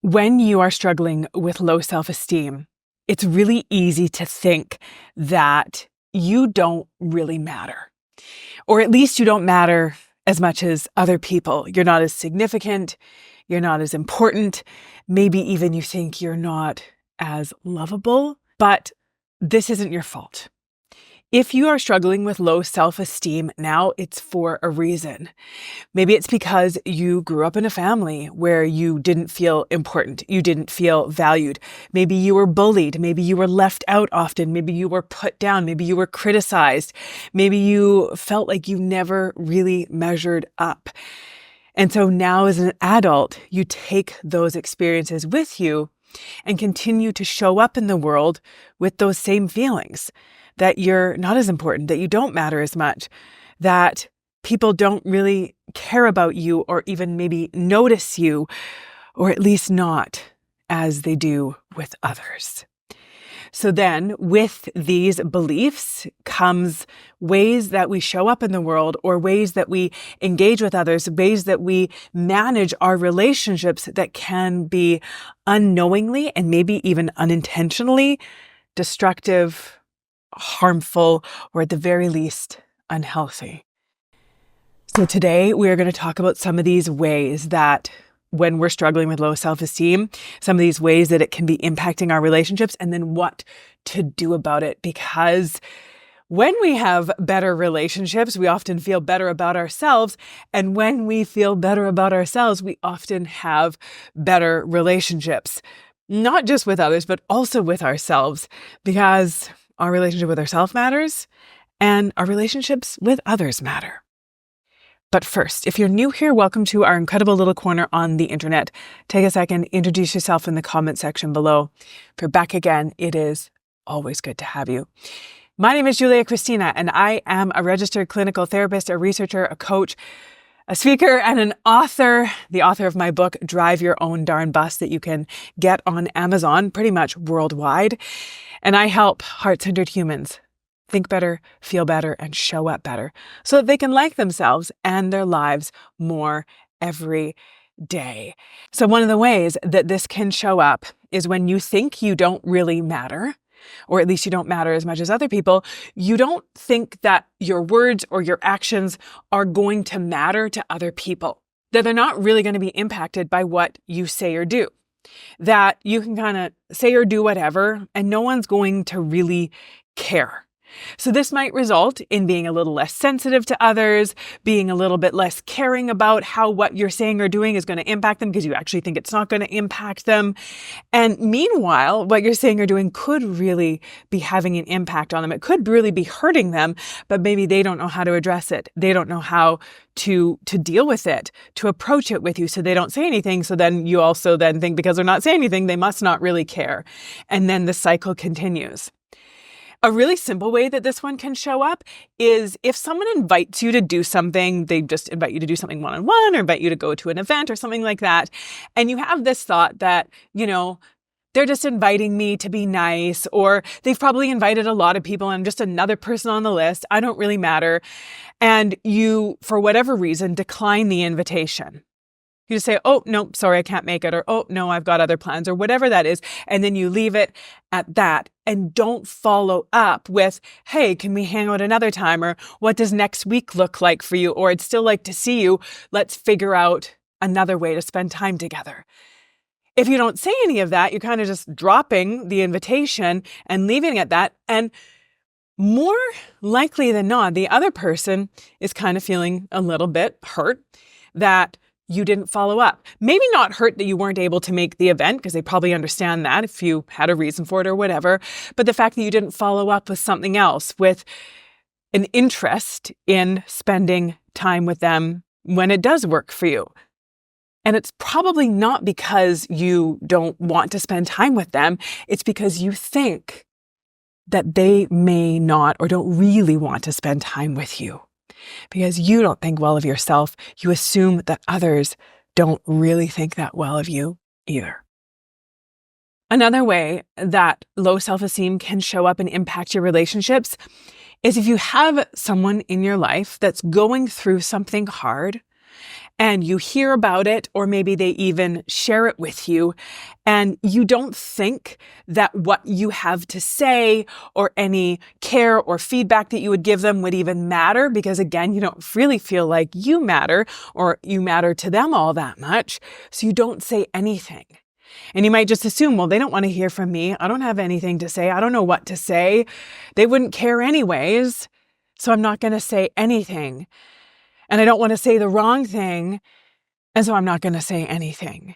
When you are struggling with low self-esteem, it's really easy to think that you don't really matter, or at least you don't matter as much as other people. You're not as significant. You're not as important. Maybe even you think you're not as lovable, but this isn't your fault. If you are struggling with low self-esteem now, it's for a reason. Maybe it's because you grew up in a family where you didn't feel important. You didn't feel valued. Maybe you were bullied. Maybe you were left out often. Maybe you were put down. Maybe you were criticized. Maybe you felt like you never really measured up. And so now as an adult, you take those experiences with you and continue to show up in the world with those same feelings, that you're not as important, that you don't matter as much, that people don't really care about you or even maybe notice you, or at least not as they do with others. So then with these beliefs comes ways that we show up in the world, or ways that we engage with others, ways that we manage our relationships that can be unknowingly and maybe even unintentionally destructive, harmful, or at the very least, unhealthy. So today we're going to talk about some of these ways that when we're struggling with low self-esteem, some of these ways that it can be impacting our relationships, and then what to do about it. Because when we have better relationships, we often feel better about ourselves. And when we feel better about ourselves, we often have better relationships, not just with others, but also with ourselves, because our relationship with ourselves matters and our relationships with others matter. But first, if you're new here, welcome to our incredible little corner on the internet. Take a second, introduce yourself in the comment section below. If you're back again, it is always good to have you. My name is Kristina, and I am a registered clinical therapist, a researcher, a coach, a speaker, and an author, the author of my book, Drive Your Own Darn Bus, that you can get on Amazon pretty much worldwide. And I help heart-centered humans think better, feel better, and show up better so that they can like themselves and their lives more every day. So one of the ways that this can show up is when you think you don't really matter, or at least you don't matter as much as other people. You don't think that your words or your actions are going to matter to other people, that they're not really going to be impacted by what you say or do, that you can kind of say or do whatever and no one's going to really care. So this might result in being a little less sensitive to others, being a little bit less caring about how what you're saying or doing is going to impact them because you actually think it's not going to impact them. And meanwhile, what you're saying or doing could really be having an impact on them. It could really be hurting them, but maybe they don't know how to address it. They don't know how to deal with it, to approach it with you, so they don't say anything. So then you also then think because they're not saying anything, they must not really care. And then the cycle continues. A really simple way that this one can show up is if someone invites you to do something, they just invite you to do something one-on-one or invite you to go to an event or something like that. And you have this thought that, they're just inviting me to be nice, or they've probably invited a lot of people and I'm just another person on the list. I don't really matter. And you, for whatever reason, decline the invitation. You just say, oh, no, sorry, I can't make it. Or, oh, no, I've got other plans, or whatever that is. And then you leave it at that and don't follow up with, hey, can we hang out another time? Or what does next week look like for you? Or I'd still like to see you. Let's figure out another way to spend time together. If you don't say any of that, you're kind of just dropping the invitation and leaving it at that. And more likely than not, the other person is kind of feeling a little bit hurt that you didn't follow up. Maybe not hurt that you weren't able to make the event, because they probably understand that if you had a reason for it or whatever, but the fact that you didn't follow up with something else, with an interest in spending time with them when it does work for you. And it's probably not because you don't want to spend time with them. It's because you think that they may not or don't really want to spend time with you. Because you don't think well of yourself, you assume that others don't really think that well of you either. Another way that low self-esteem can show up and impact your relationships is if you have someone in your life that's going through something hard and you hear about it, or maybe they even share it with you, and you don't think that what you have to say or any care or feedback that you would give them would even matter, because again, you don't really feel like you matter or you matter to them all that much. So you don't say anything. And you might just assume, well, they don't want to hear from me. I don't have anything to say. I don't know what to say. They wouldn't care anyways. So I'm not going to say anything. And I don't want to say the wrong thing. And so I'm not going to say anything.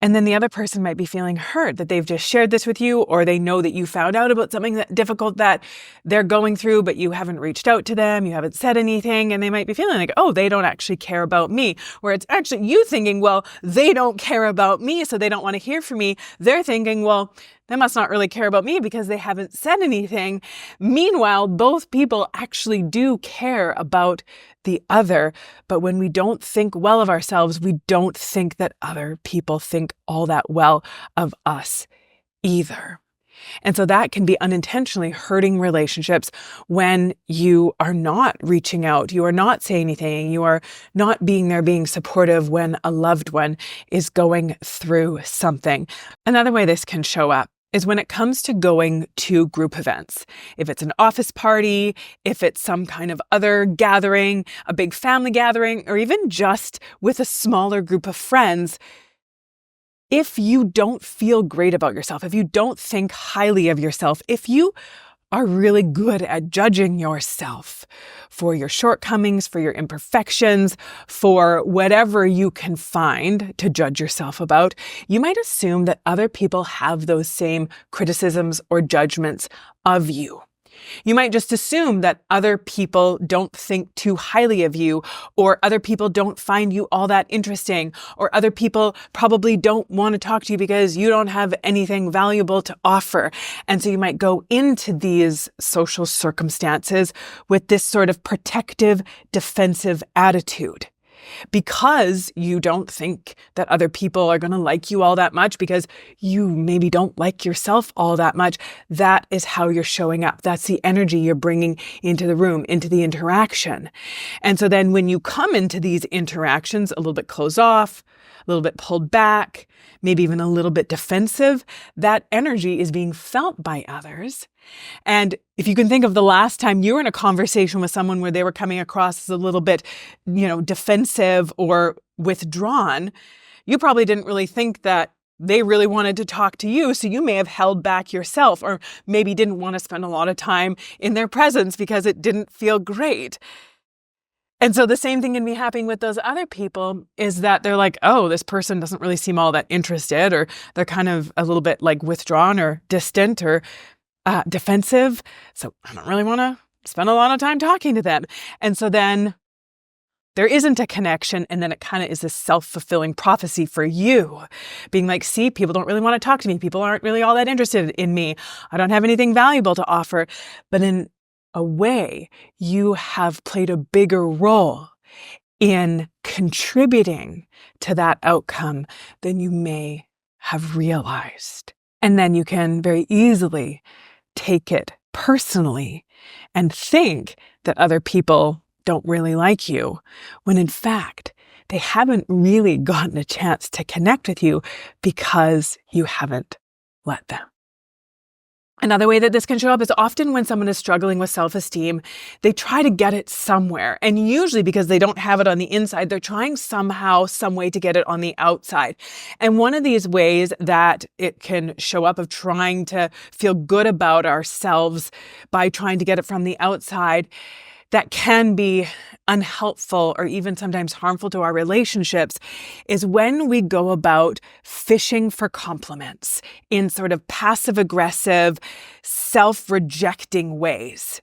And then the other person might be feeling hurt that they've just shared this with you, or they know that you found out about something difficult that they're going through, but you haven't reached out to them, you haven't said anything, and they might be feeling like, oh, they don't actually care about me. Where it's actually you thinking, well, they don't care about me, so they don't want to hear from me. They're thinking, well, they must not really care about me because they haven't said anything. Meanwhile, both people actually do care about the other. But when we don't think well of ourselves, we don't think that other people think all that well of us either. And so that can be unintentionally hurting relationships when you are not reaching out, you are not saying anything, you are not being there, being supportive when a loved one is going through something. Another way this can show up is when it comes to going to group events. If it's an office party, if it's some kind of other gathering, a big family gathering, or even just with a smaller group of friends, if you don't feel great about yourself, if you don't think highly of yourself, if you are really good at judging yourself for your shortcomings, for your imperfections, for whatever you can find to judge yourself about, you might assume that other people have those same criticisms or judgments of you. You might just assume that other people don't think too highly of you, or other people don't find you all that interesting, or other people probably don't want to talk to you because you don't have anything valuable to offer. And so you might go into these social circumstances with this sort of protective, defensive attitude. Because you don't think that other people are going to like you all that much, because you maybe don't like yourself all that much, that is how you're showing up. That's the energy you're bringing into the room, into the interaction. And so then when you come into these interactions a little bit closed off, a little bit pulled back, maybe even a little bit defensive, that energy is being felt by others. And if you can think of the last time you were in a conversation with someone where they were coming across as a little bit, defensive or withdrawn, you probably didn't really think that they really wanted to talk to you. So you may have held back yourself, or maybe didn't want to spend a lot of time in their presence because it didn't feel great. And so the same thing can be happening with those other people, is that they're like, oh, this person doesn't really seem all that interested, or they're kind of a little bit like withdrawn or distant or defensive. So I don't really want to spend a lot of time talking to them. And so then there isn't a connection. And then it kind of is a self-fulfilling prophecy for you, being like, see, people don't really want to talk to me. People aren't really all that interested in me. I don't have anything valuable to offer. But in a way, you have played a bigger role in contributing to that outcome than you may have realized. And then you can very easily take it personally and think that other people don't really like you, when in fact, they haven't really gotten a chance to connect with you because you haven't let them. Another way that this can show up is often when someone is struggling with self-esteem, they try to get it somewhere. And usually because they don't have it on the inside, they're trying somehow, some way to get it on the outside. And one of these ways that it can show up of trying to feel good about ourselves by trying to get it from the outside, that can be unhelpful or even sometimes harmful to our relationships, is when we go about fishing for compliments in sort of passive-aggressive, self-rejecting ways.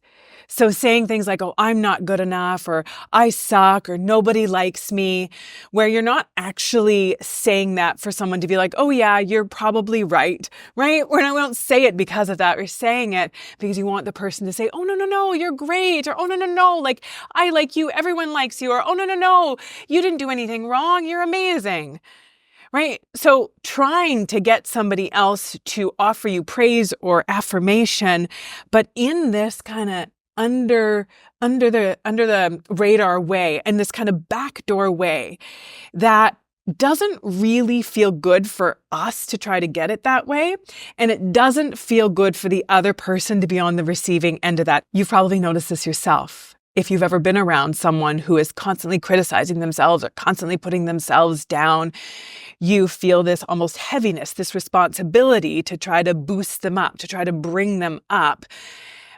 So saying things like, oh, I'm not good enough, or I suck, or nobody likes me, where you're not actually saying that for someone to be like, oh yeah, you're probably right? We don't say it because of that. We're saying it because you want the person to say, oh, no, you're great, or oh, no, like, I like you, everyone likes you, or oh, no, you didn't do anything wrong, you're amazing. Right? So trying to get somebody else to offer you praise or affirmation, but in this kind of under the radar way and this kind of backdoor way that doesn't really feel good for us to try to get it that way. And it doesn't feel good for the other person to be on the receiving end of that. You've probably noticed this yourself. If you've ever been around someone who is constantly criticizing themselves or constantly putting themselves down, you feel this almost heaviness, this responsibility to try to boost them up, to try to bring them up.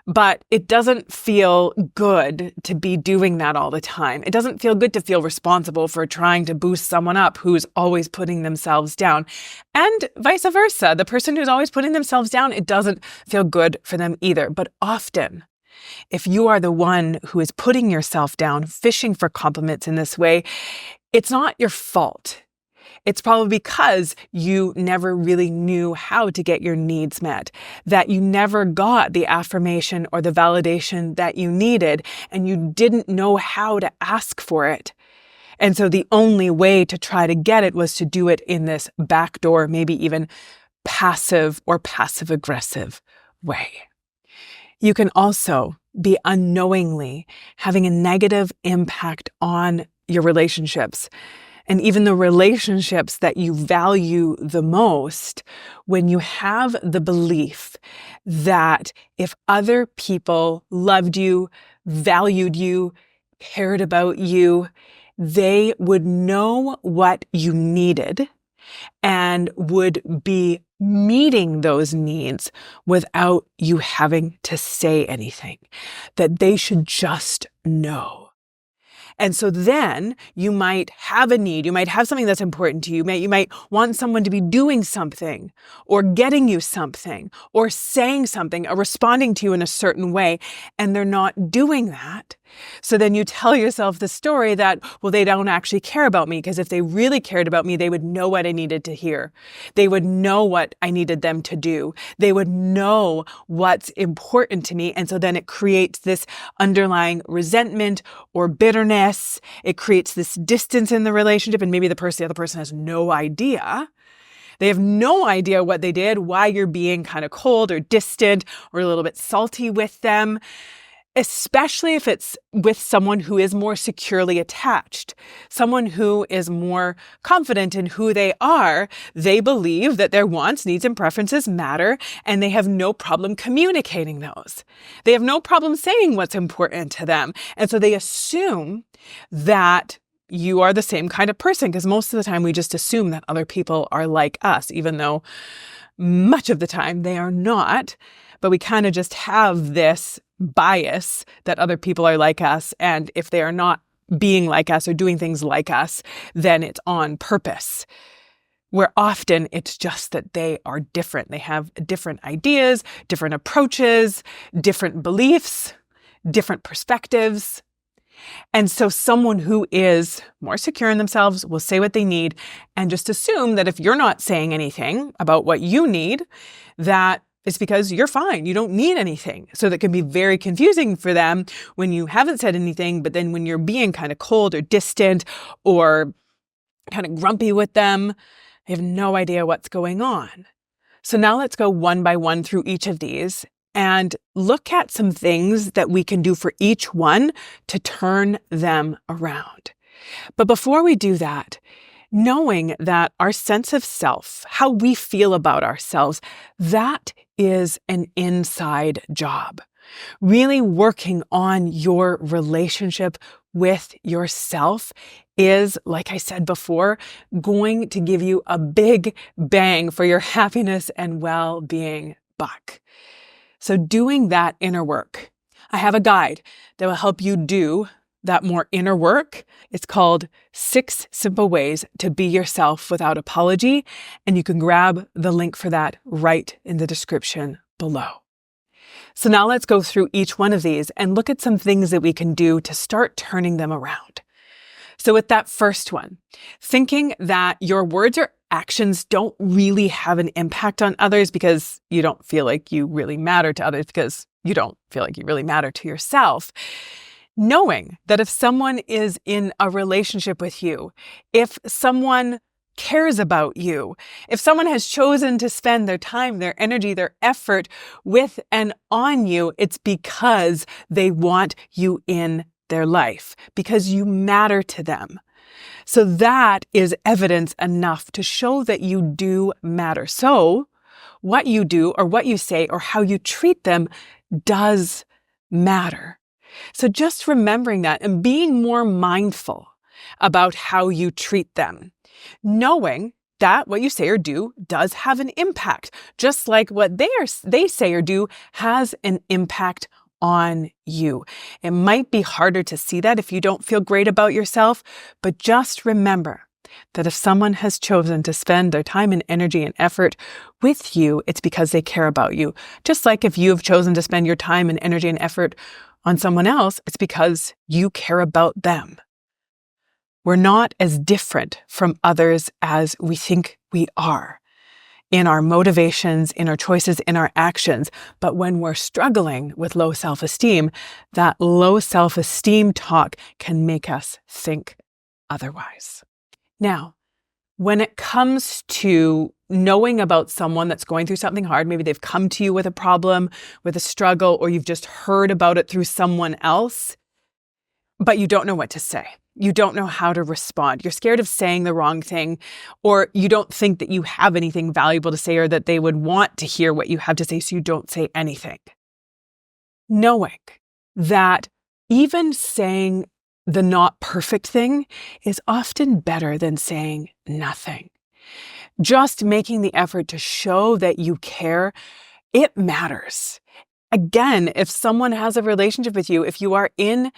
But it doesn't feel good to be doing that all the time. It doesn't feel good to feel responsible for trying to boost someone up who's always putting themselves down. And vice versa. The person who's always putting themselves down, it doesn't feel good for them either. But often, if you are the one who is putting yourself down, fishing for compliments in this way, it's not your fault. It's probably because you never really knew how to get your needs met, that you never got the affirmation or the validation that you needed, and you didn't know how to ask for it. And so the only way to try to get it was to do it in this backdoor, maybe even passive or passive-aggressive way. You can also be unknowingly having a negative impact on your relationships. And even the relationships that you value the most, when you have the belief that if other people loved you, valued you, cared about you, they would know what you needed and would be meeting those needs without you having to say anything, that they should just know. And so then you might have a need, you might have something that's important to you, you might want someone to be doing something or getting you something or saying something or responding to you in a certain way, and they're not doing that. So then you tell yourself the story that, well, they don't actually care about me, because if they really cared about me, they would know what I needed to hear. They would know what I needed them to do. They would know what's important to me. And so then it creates this underlying resentment or bitterness. It creates this distance in the relationship. And maybe the other person has no idea. They have no idea what they did, why you're being kind of cold or distant or a little bit salty with them. Especially if it's with someone who is more securely attached, someone who is more confident in who they are. They believe that their wants, needs, and preferences matter, and they have no problem communicating those. They have no problem saying what's important to them. And so they assume that you are the same kind of person, because most of the time we just assume that other people are like us, even though much of the time they are not. But we kind of just have this bias that other people are like us. And if they are not being like us or doing things like us, then it's on purpose. Where often it's just that they are different. They have different ideas, different approaches, different beliefs, different perspectives. And so someone who is more secure in themselves will say what they need and just assume that if you're not saying anything about what you need, that it's because you're fine. You don't need anything. So that can be very confusing for them when you haven't said anything, but then when you're being kind of cold or distant or kind of grumpy with them, they have no idea what's going on. So now let's go one by one through each of these and look at some things that we can do for each one to turn them around. But before we do that, knowing that our sense of self, how we feel about ourselves, that is an inside job. Really working on your relationship with yourself is, like I said before, going to give you a big bang for your happiness and well-being buck. So doing that inner work, I have a guide that will help you do that more inner work. It's called 6 Simple Ways to Be Yourself Without Apology. And you can grab the link for that right in the description below. So now let's go through each one of these and look at some things that we can do to start turning them around. So with that first one, thinking that your words or actions don't really have an impact on others because you don't feel like you really matter to others, because you don't feel like you really matter to yourself. Knowing that if someone is in a relationship with you, if someone cares about you. If someone has chosen to spend their time, their energy, their effort with and on you, it's because they want you in their life, because you matter to them. So that is evidence enough to show that you do matter. So what you do or what you say or how you treat them does matter. So just remembering that and being more mindful about how you treat them, knowing that what you say or do does have an impact, just like what they say or do has an impact on you. It might be harder to see that if you don't feel great about yourself, but just remember that if someone has chosen to spend their time and energy and effort with you, it's because they care about you. Just like if you have chosen to spend your time and energy and effort on someone else, it's because you care about them. We're not as different from others as we think we are in our motivations, in our choices, in our actions. But when we're struggling with low self-esteem, that low self-esteem talk can make us think otherwise. Now, when it comes to knowing about someone that's going through something hard, maybe they've come to you with a problem, with a struggle, or you've just heard about it through someone else, but you don't know what to say. You don't know how to respond. You're scared of saying the wrong thing, or you don't think that you have anything valuable to say or that they would want to hear what you have to say, so you don't say anything. Knowing that even saying the not perfect thing is often better than saying nothing. Just making the effort to show that you care, it matters. Again, if someone has a relationship with you, if you are in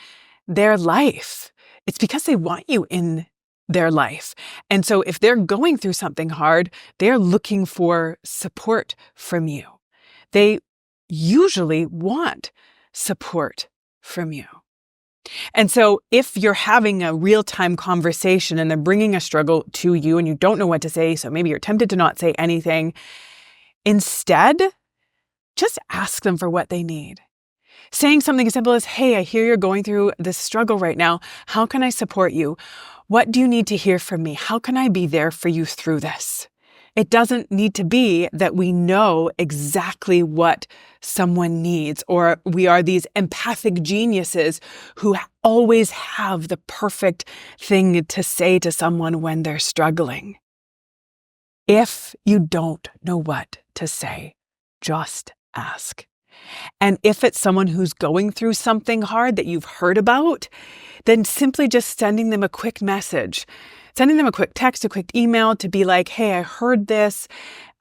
their life, it's because they want you in their life. And so if they're going through something hard, they're looking for support from you. They usually want support from you. And so if you're having a real-time conversation and they're bringing a struggle to you and you don't know what to say, so maybe you're tempted to not say anything, instead, just ask them for what they need. Saying something as simple as, hey, I hear you're going through this struggle right now. How can I support you? What do you need to hear from me? How can I be there for you through this? It doesn't need to be that we know exactly what someone needs, or we are these empathic geniuses who always have the perfect thing to say to someone when they're struggling. If you don't know what to say, just ask. And if it's someone who's going through something hard that you've heard about, then simply just sending them a quick message, sending them a quick text, a quick email to be like, hey, I heard this.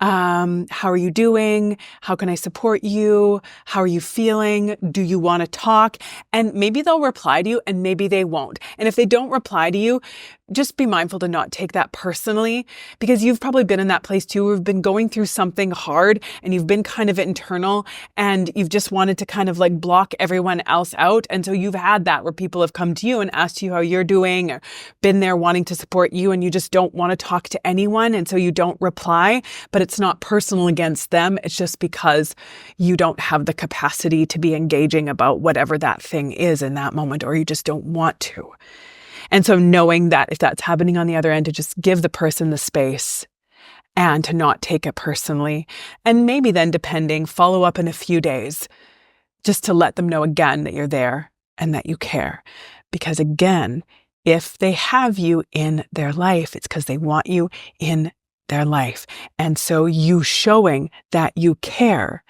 How are you doing? How can I support you? How are you feeling? Do you want to talk? And maybe they'll reply to you and maybe they won't. And if they don't reply to you, just be mindful to not take that personally, because you've probably been in that place too. We've been going through something hard and you've been kind of internal and you've just wanted to kind of like block everyone else out. And so you've had that where people have come to you and asked you how you're doing, or been there wanting to support you, and you just don't want to talk to anyone. And so you don't reply, but it's not personal against them. It's just because you don't have the capacity to be engaging about whatever that thing is in that moment, or you just don't want to. And so knowing that if that's happening on the other end, to just give the person the space and to not take it personally. And maybe then, depending, follow up in a few days just to let them know again that you're there and that you care. Because again, if they have you in their life, it's because they want you in their life. And so you showing that you care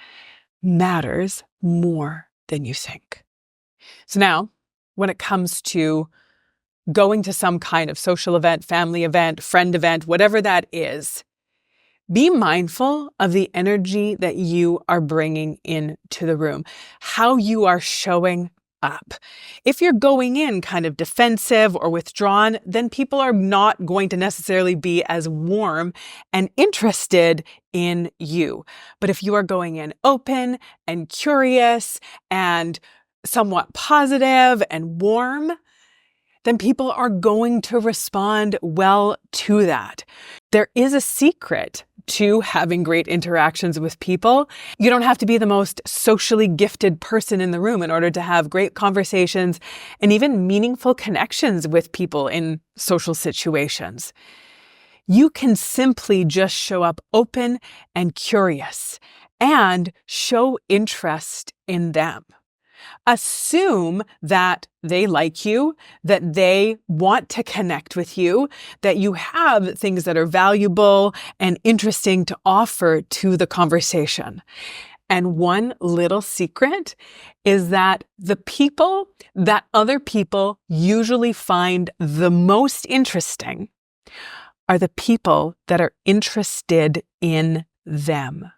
matters more than you think. So now, when it comes to going to some kind of social event, family event, friend event, whatever that is, be mindful of the energy that you are bringing into the room, how you are showing up. If you're going in kind of defensive or withdrawn, then people are not going to necessarily be as warm and interested in you. But if you are going in open and curious and somewhat positive and warm, then people are going to respond well to that. There is a secret to having great interactions with people. You don't have to be the most socially gifted person in the room in order to have great conversations and even meaningful connections with people in social situations. You can simply just show up open and curious and show interest in them. Assume that they like you, that they want to connect with you, that you have things that are valuable and interesting to offer to the conversation. And one little secret is that the people that other people usually find the most interesting are the people that are interested in them.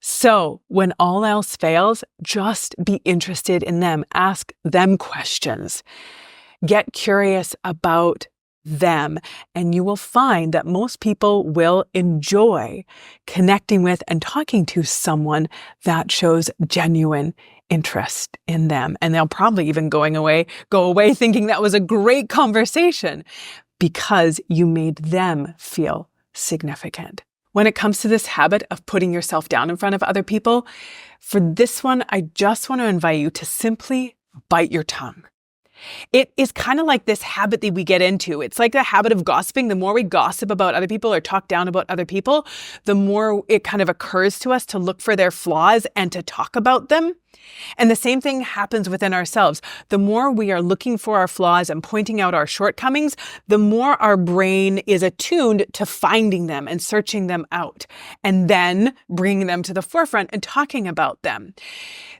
So when all else fails, just be interested in them. Ask them questions. Get curious about them, and you will find that most people will enjoy connecting with and talking to someone that shows genuine interest in them. And they'll probably even go away thinking that was a great conversation because you made them feel significant. When it comes to this habit of putting yourself down in front of other people, for this one, I just want to invite you to simply bite your tongue. It is kind of like this habit that we get into. It's like the habit of gossiping. The more we gossip about other people or talk down about other people, the more it kind of occurs to us to look for their flaws and to talk about them. And the same thing happens within ourselves. The more we are looking for our flaws and pointing out our shortcomings, the more our brain is attuned to finding them and searching them out, and then bringing them to the forefront and talking about them.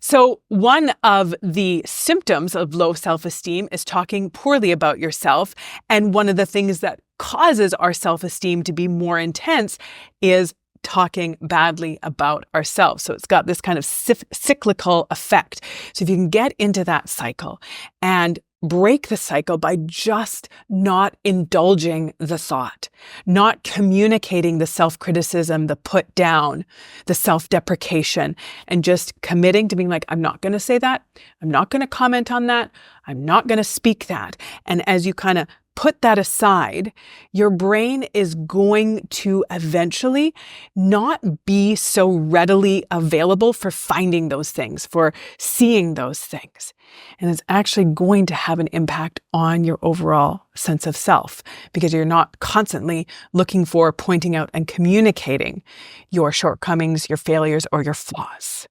So one of the symptoms of low self-esteem is talking poorly about yourself. And one of the things that causes our self-esteem to be more intense is talking badly about ourselves. So it's got this kind of cyclical effect. So if you can get into that cycle and break the cycle by just not indulging the thought, not communicating the self-criticism, the put down, the self-deprecation, and just committing to being like, I'm not going to say that. I'm not going to comment on that. I'm not going to speak that. And as you kind of put that aside, your brain is going to eventually not be so readily available for finding those things, for seeing those things. And it's actually going to have an impact on your overall sense of self because you're not constantly looking for, pointing out, and communicating your shortcomings, your failures, or your flaws.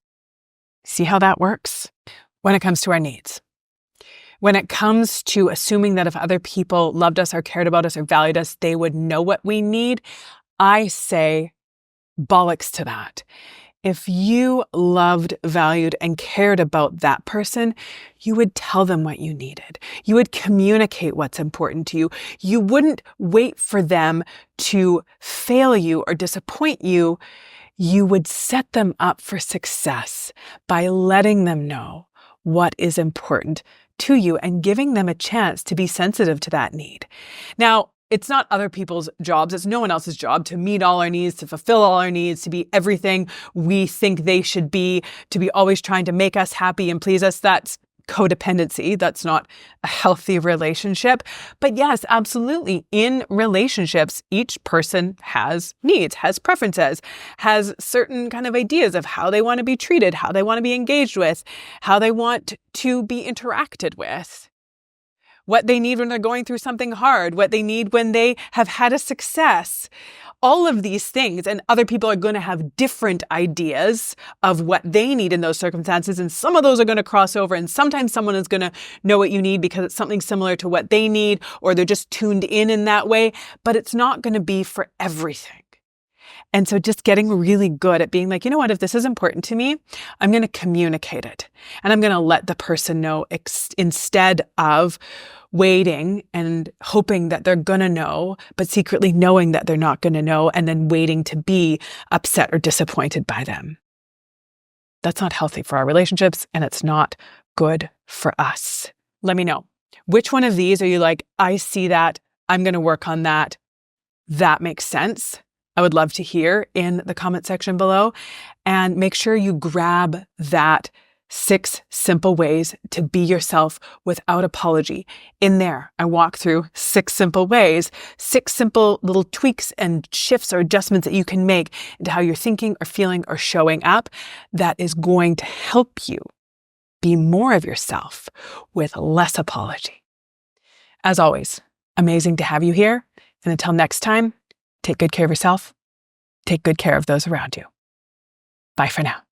See how that works? When it comes to our needs. When it comes to assuming that if other people loved us or cared about us or valued us, they would know what we need, I say bollocks to that. If you loved, valued, and cared about that person, you would tell them what you needed. You would communicate what's important to you. You wouldn't wait for them to fail you or disappoint you. You would set them up for success by letting them know what is important to you and giving them a chance to be sensitive to that need. Now, it's not other people's jobs. It's no one else's job to meet all our needs, to fulfill all our needs, to be everything we think they should be, to be always trying to make us happy and please us. That's codependency. That's not a healthy relationship. But yes, absolutely. In relationships, each person has needs, has preferences, has certain kind of ideas of how they want to be treated, how they want to be engaged with, how they want to be interacted with, what they need when they're going through something hard, what they need when they have had a success. All of these things, and other people are going to have different ideas of what they need in those circumstances, and some of those are going to cross over, and sometimes someone is going to know what you need because it's something similar to what they need, or they're just tuned in that way, but it's not going to be for everything. And so just getting really good at being like, you know what, if this is important to me, I'm going to communicate it. And I'm going to let the person know instead of waiting and hoping that they're going to know, but secretly knowing that they're not going to know and then waiting to be upset or disappointed by them. That's not healthy for our relationships, and it's not good for us. Let me know. Which one of these are you like, I see that, I'm going to work on that. That makes sense. I would love to hear in the comment section below, and make sure you grab that 6 simple ways to be yourself without apology. In there, I walk through 6 simple ways, 6 simple little tweaks and shifts or adjustments that you can make into how you're thinking or feeling or showing up that is going to help you be more of yourself with less apology. As always, amazing to have you here. And until next time, take good care of yourself, take good care of those around you. Bye for now.